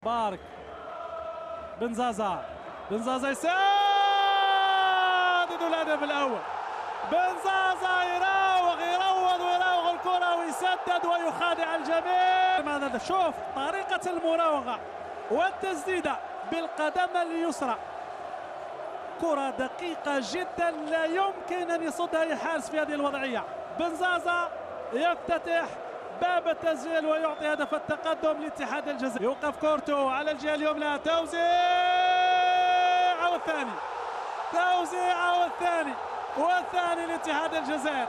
بارك بن زازا يسدد الهدف الاول. بن زازا يراوغ الكره ويسدد ويخادع الجميع. ماذا شوف طريقه المراوغه والتسديده بالقدم اليسرى، كره دقيقه جدا لا يمكن ان يصدها اي حارس في هذه الوضعيه. بن زازا يفتتح باب التسجيل ويعطي هدف التقدم لاتحاد الجزائر. يوقف كورتو على الجهه اليمنى، توزيع والثاني لاتحاد الجزائر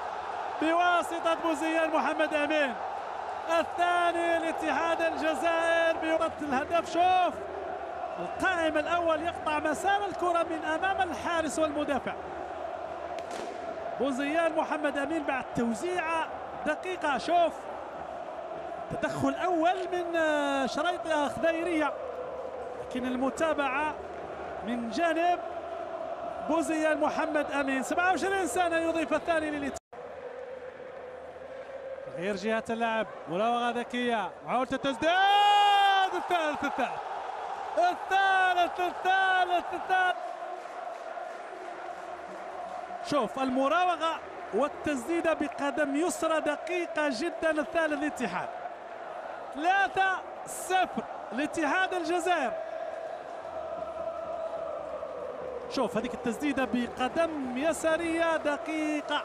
بواسطه بوزيان محمد امين. الثاني لاتحاد الجزائر بواسطه الهدف. شوف القائم الاول يقطع مسار الكره من امام الحارس والمدافع. بوزيان محمد امين بعد توزيعه دقيقه. شوف تدخل اول من شريطه خضيريه، لكن المتابعه من جانب بوزيان محمد امين. 27 سنه يضيف الثاني للاتحاد. تغيير جهه اللعب، مراوغه ذكيه، محاوله التسديد، الثالث. شوف المراوغه والتسديده بقدم يسرى دقيقه جدا. الثالث للاتحاد. 3-0 لاتحاد الجزائر. شوف هذيك التسديده بقدم يساريه دقيقه.